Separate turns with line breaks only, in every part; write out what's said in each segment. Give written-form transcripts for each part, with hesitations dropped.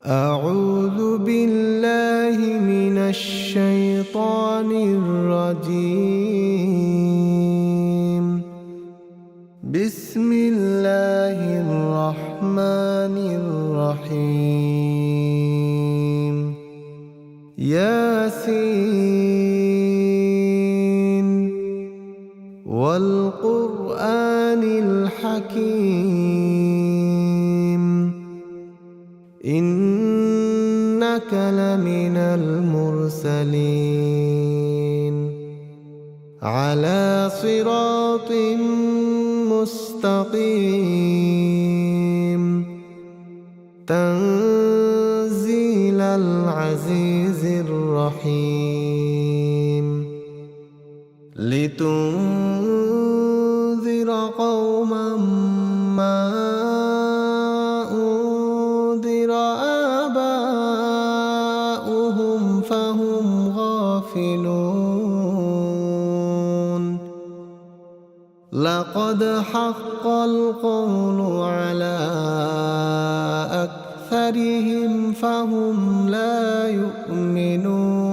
أعوذ بالله من الشيطان الرجيم. بسم الله الرحمن الرحيم. ياسين والقرآن الحكيم إنك لمن المرسلين على صراط مستقيم تنزيل العزيز الرحيم لتنذر قوما ما أنذر آباؤهم فهم غافلون. لقد حق القول على أكثرهم فهم لا يؤمنون.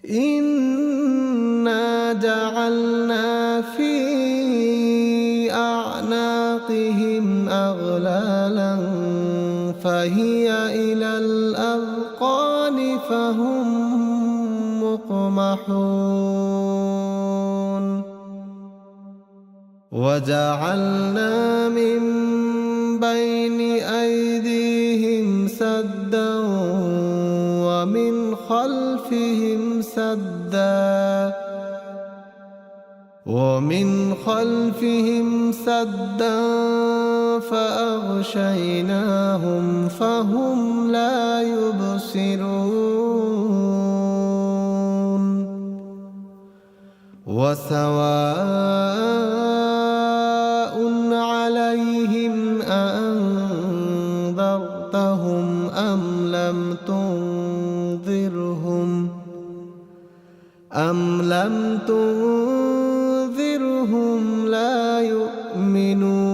إنا جعلنا في أعناقهم أغلالا فهي إلى الأذقان فهم مقمحون. وجعلنا من بين أيديهم سدا ومن خلفهم سدا فأغشيناهم فهم لا يبصرون. وسواء عليهم أأنذرتهم أم لم تنذرهم لا يؤمنون.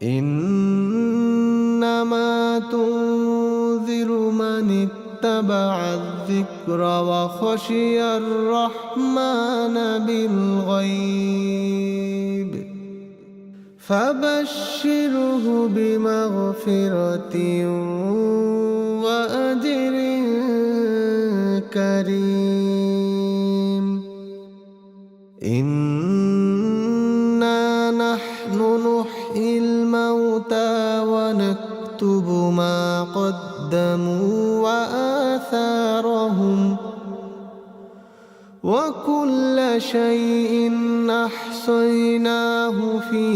إنما تنذر من اتبع الذكر وخشي الرحمن بالغيب فبشره بمغفرة وأجر كريم. إنا نحن نحيي الموتى ونكتب ما قدموا وآثارهم وكل شيء أحصيناه في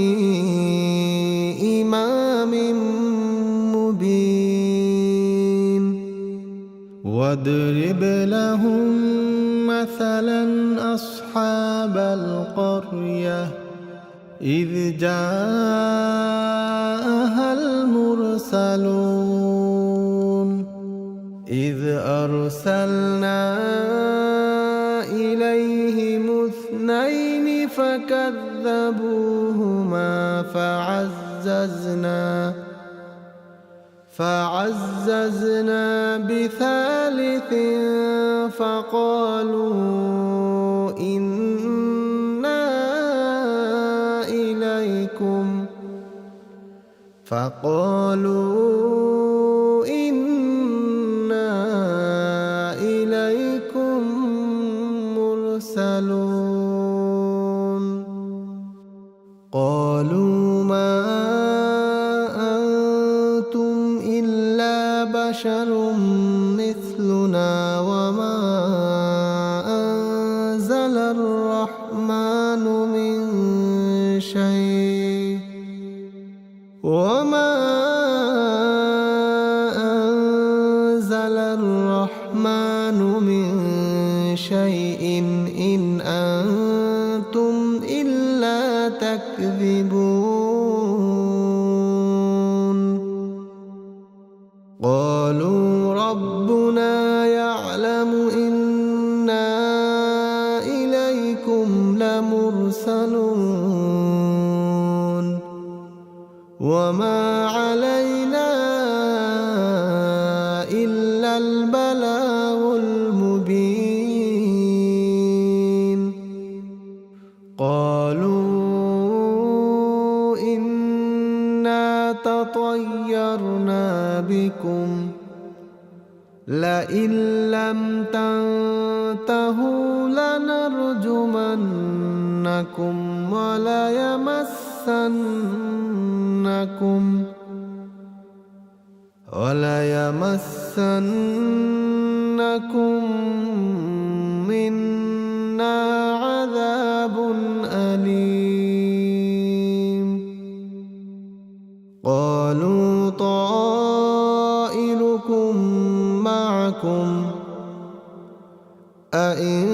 إمام مبين. واضرب لهم مثلا أصحاب القرية إذ جاءها المرسلون إذ أرسلنا إليهم اثنين فكذبوهما فعززنا بثالث فقالوا إنا إليكم مرسلون. قالوا ما أنتم إلا بشر مثلنا وما أنزل الرحمن من شيء إن أنتم إلا تكذبون. قالوا ربنا يعلم إنا إليكم لمرسلون وما علينا إلا البلاغ المبين قالوا إنا تطيرنا بكم لئن لم تنتهوا لنرجمنكم وليمسنكم منا عذاب أليم قالوا طائركم معكم أئن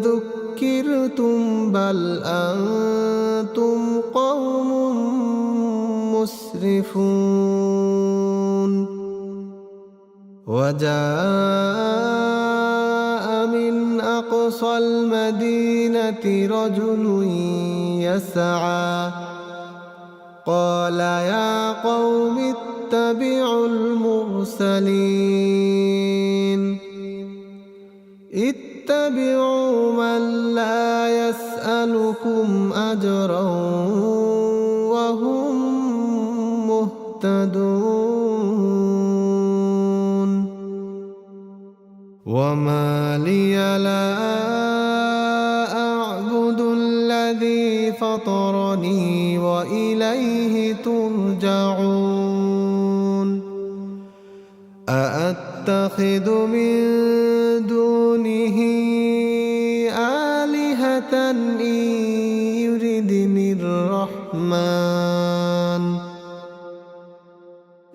ذكرتم بل أنتم قوم مسرفون وجاء من أقصى المدينة رجل يسعى قال يا قوم اتبعوا المرسلين اتبعوا من لا يسألكم أجرا وهم مهتدون وما لي لا أعبد الذي فطرني وإليه ترجعون أأتخذ من دونه آلهة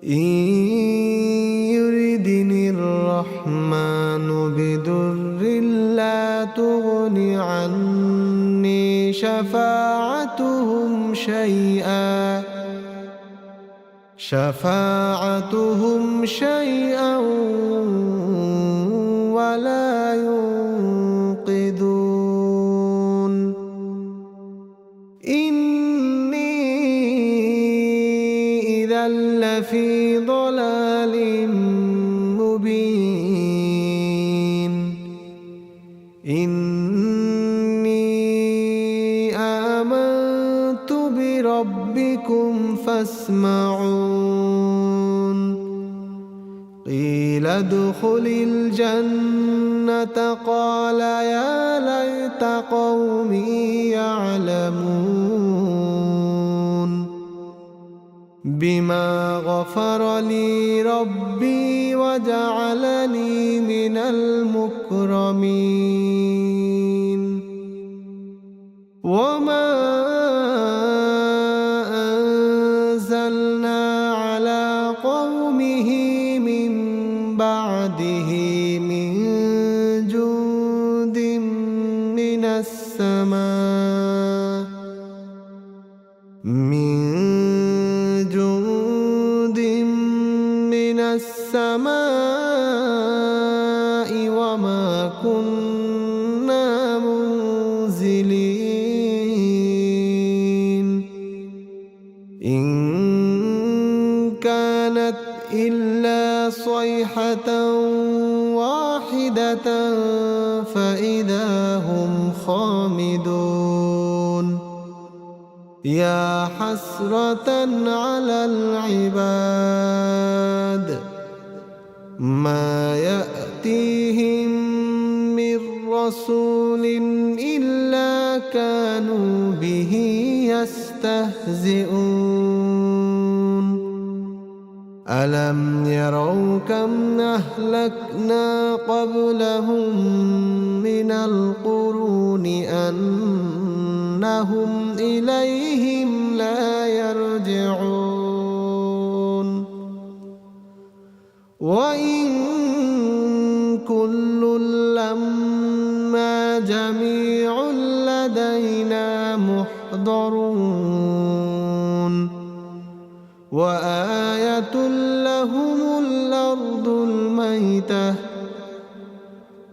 إن يردني الرحمن بضر لا تغن عني شفاعتهم شيئا ولا ينقذون إني إذا لفي ضلال مبين إني آمنت بربكم فاسمعون قيل ادخل الجنة قال يا ليت قومي يعلمون بما غفر لي ربي وجعلني من المكرمين وما أنزلنا على قومه من بعده من جند من السماء وما كنا منزلين إن كانت إلا صيحة واحدة فإذا هم خامدون يا حسرة على العباد ما يأتيهم من رسول إلا كانوا به يستهزئون ألم يروا كم أهلكنا قبلهم من القرون أنهم إليهم لا يرجعون وإن كل لما جميع لدينا محضرون وآية لهم الأرض الميتة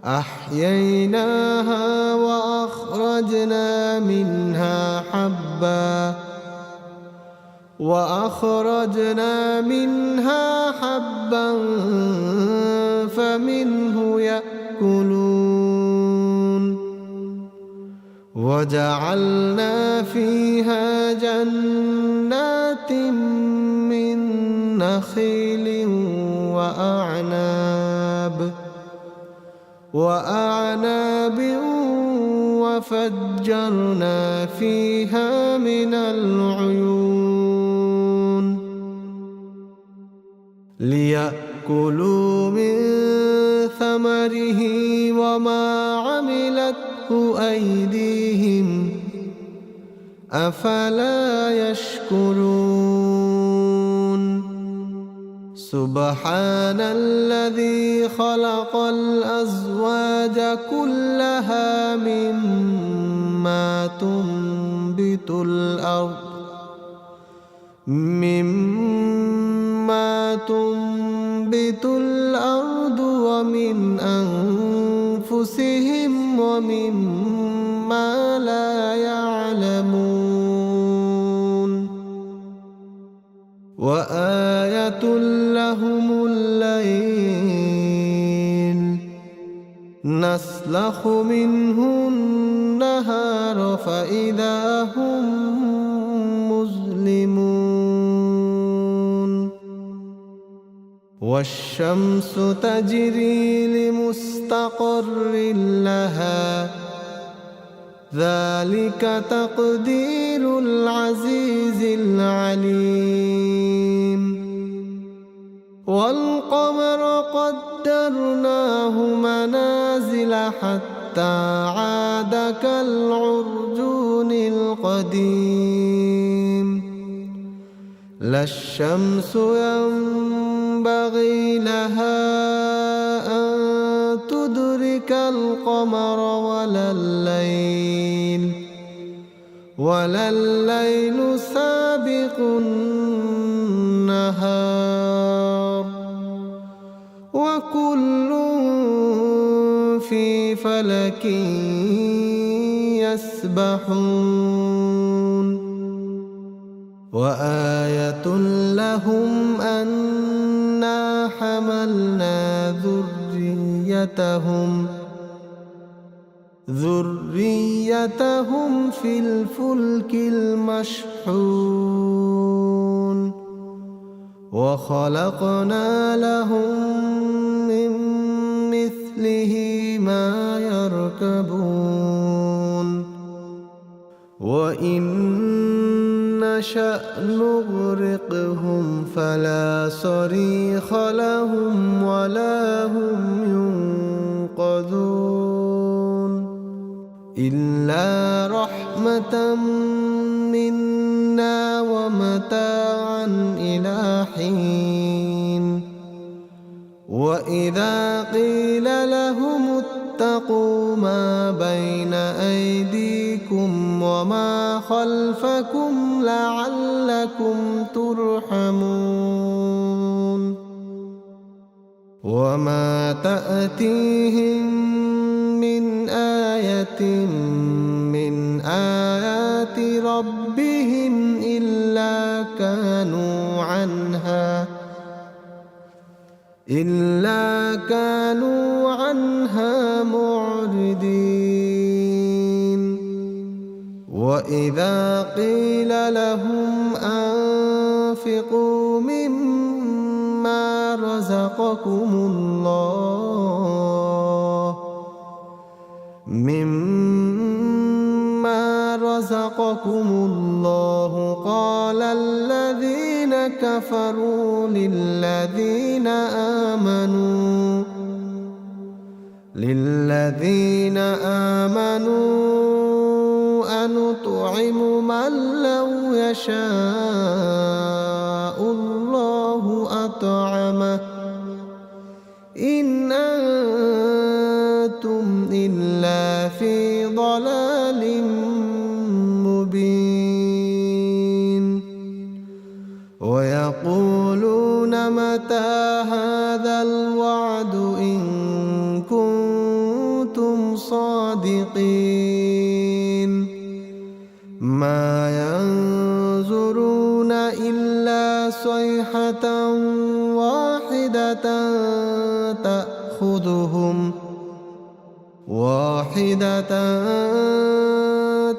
أحييناها وأخرجنا منها حبا وأخرجنا منها حبا فمنه يأكلون وجعلنا فيها جنات من نخيل وأعناب وفجرنا فيها من العيون ليأكلوا من ثمره وما عملته أيديهم أفلا يشكرون سبحان الذي خلق الأزواج كلها مما تنبت الأرض ومن أنفسهم ومما لا يعلمون وآية لهم الليل نسلخ منه النهار فإذا هم مظلمون والشمس تجري لمستقر لها ذلك تقدير العزيز العليم والقمر قدرناه منازل حتى عاد كالعرجون القديم لا الشمس ينبغي لها أن تدرك القمر ولا الليل سابق النهار وكل في فلك يسبحون وآية لهم أنا حملنا ذريتهم في الفلك المشحون وخلقنا لهم من مثله ما يركبون وإن نشأ نغرقهم فلا صريخ لهم ولا هم ينقذون إلا رحمة منا ومتاعا إلى حين وإذا قيل لهم اتقوا ما بين أيديكم وما خلفكم لعلكم ترحمون وما تأتيهم من آية من آيات ربهم إلا كانوا عنها معرضين وإذا قيل لهم أنفقوا مما رزقكم الله قال الذين كفروا للذين آمنوا أنطعم من لو يشاء الله أطعمه إن أنتم إلا في ضلال مبين ويقولون متى هذا الوعد إن كنتم صادقين ما ينظرون إلا صيحة واحدة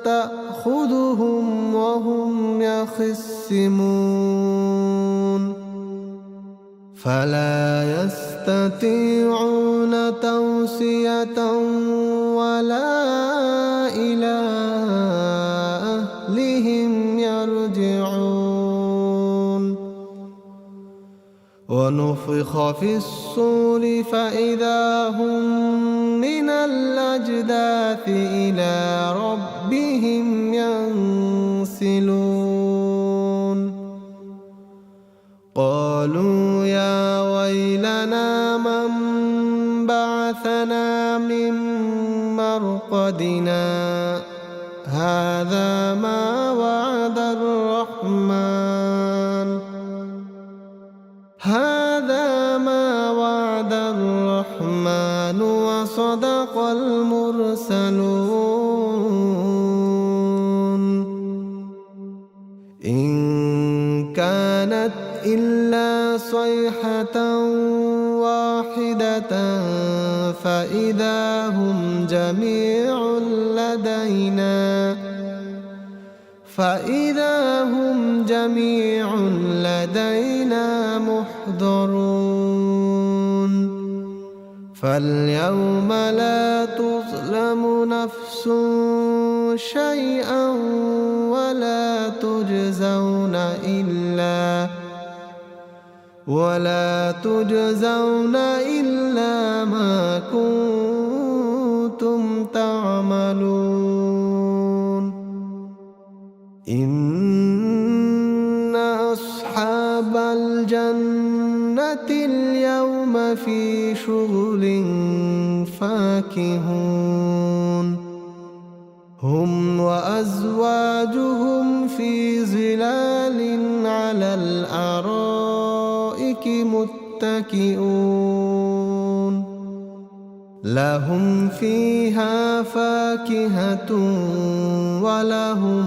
تأخذهم وهم يخصمون فلا يستطيعون توصية ولا إلى أهلهم يرجعون ونفخ في الصور فإذا هم من الأجداث إلى ربهم ينسلون قالوا يا ويلنا من بعثنا من مرقدنا هذا ما وعد الرحمن وصدق المرسلون إن كانت إلا صيحة واحدة فإذا هم جميع لدينا محضرون فاليوم لا تظلم نفس شيئا ولا تجزون إلا ما كنتم تعملون إن أصحاب الجنة اليوم في شغل فاكهون هم وأزواجهم في ظلال على الأرائك متكئون لهم فيها فاكهة ولهم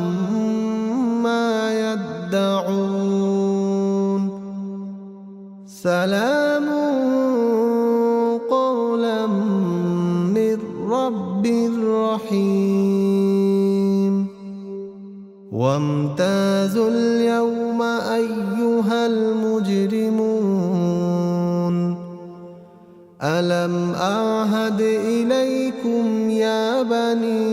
ما يدعون سلام قولا من رب رحيم وامتازوا اليوم أيها المجرمون ألم أعهد إليكم يا بني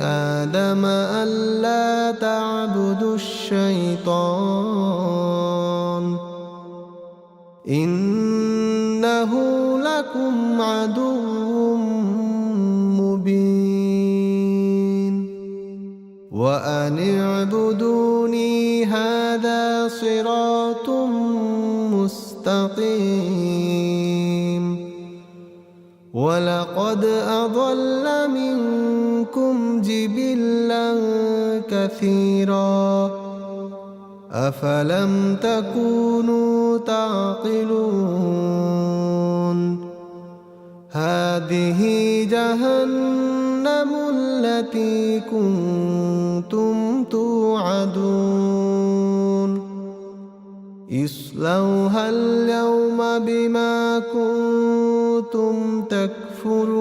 آدم ألا تعبدوا الشيطان إنه لكم عدو مبين وأن اعبدوني هذا صراط مستقيم ولقد أضل منكم جبلا كثيرا أفلم تكونوا تعقلون هذه جهنم التي كنتم توعدون اصلوها اليوم بما كنتم تكفرون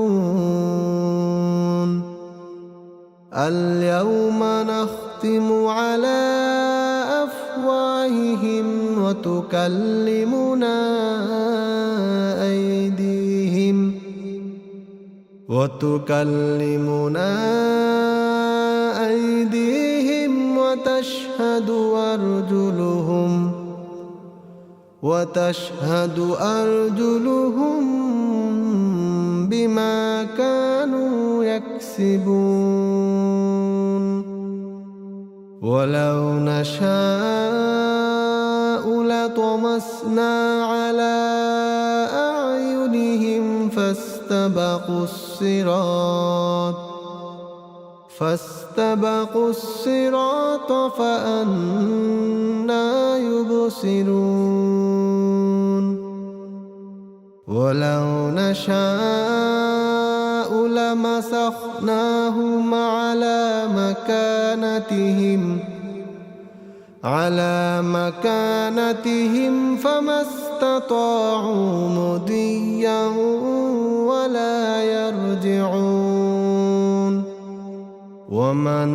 اليوم نختم على أفواههم وتكلمنا أيديهم وتشهد أرجلهم بما كانوا يكسبون ولو نشاء لطمسنا على أعينهم فاستبقوا الصراط فأنى يبصرون ولو نشاء لمسخناهم على مكانتهم على مكانتهم فما استطاعوا مضيا ولا يرجعون ومن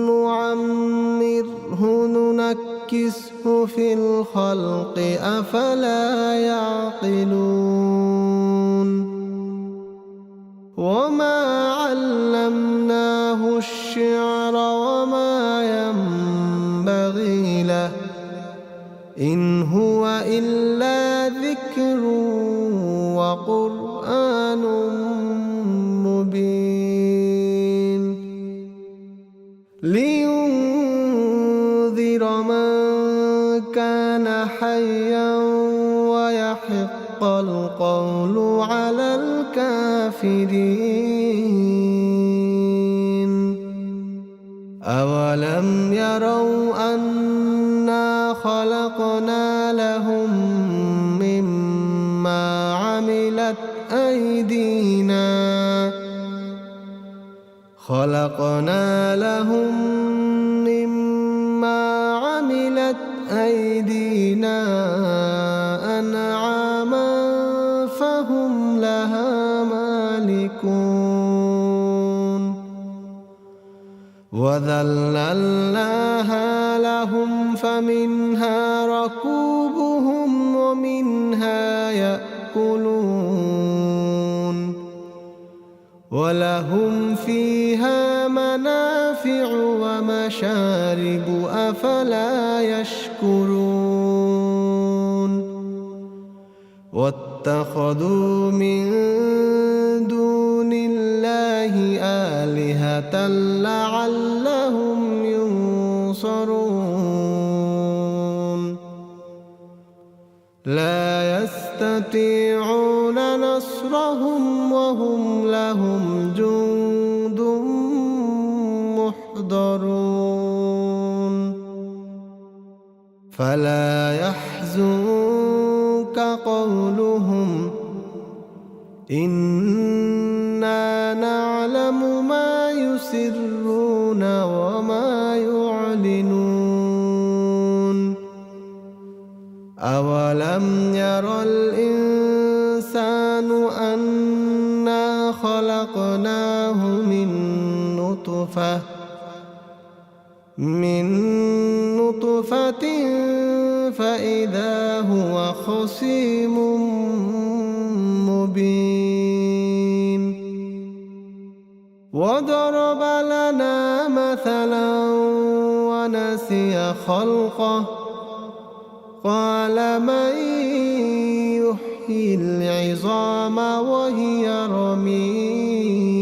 نعمره ننكسه في الخلق أفلا يعقلون وما علمناه الشعر وما ينبغي له إن هو إلا ذكر وقرآن مبين لينذر من كان حيا ويحق القول على الكافرين أولم يروا أنا خلقنا لهم مما عملت أيدينا أنعاما فهم لها مالكون وذللناها لهم فمنها ركوبهم ومنها يأكلون ولهم فيها منافع ومشارب أفلا يشكرون واتخذوا من دون الله آلهة لعلهم ينصرون لا يستطيعون نصرهم وهم لهم جند محضرون فلا يحزنك قولهم إنا نعلم ما يسرون وما يعلنون أولم ير الإنسان أنا خلقناه من نطفة فإذا هو خصيم مبين وضرب لنا مثلا ونسي خلقه قال من يحيي العظام وهي رميم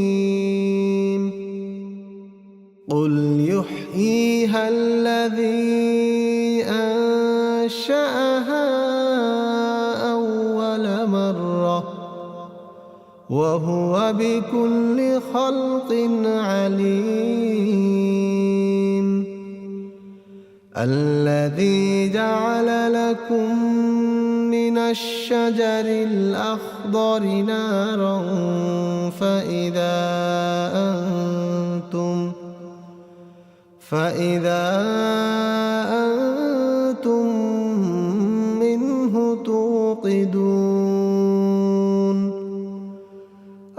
قل يحييها الذي أنشأها أول مرة وهو بكل خلق عليم الذي جعل لكم من الشجر الأخضر نارا فإذا أنتم منه توقدون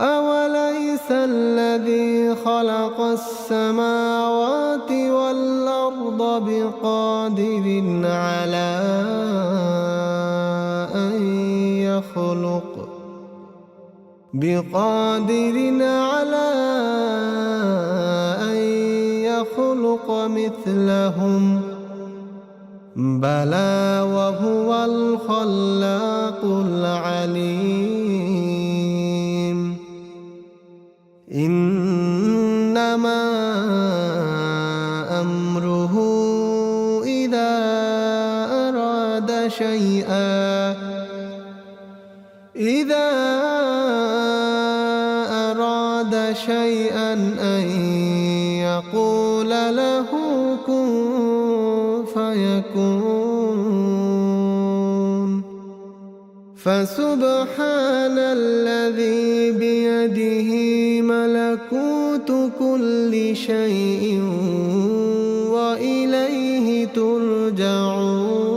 أوليس الذي خلق السماوات والأرض بقادر على أن يخلق مثلهم بلى وهو الخلاق العليم إنما أمره إذا أراد شيئا أن يقول له كن فيكون فسبحان الذي بيده ملكوت كل شيء وإليه ترجعون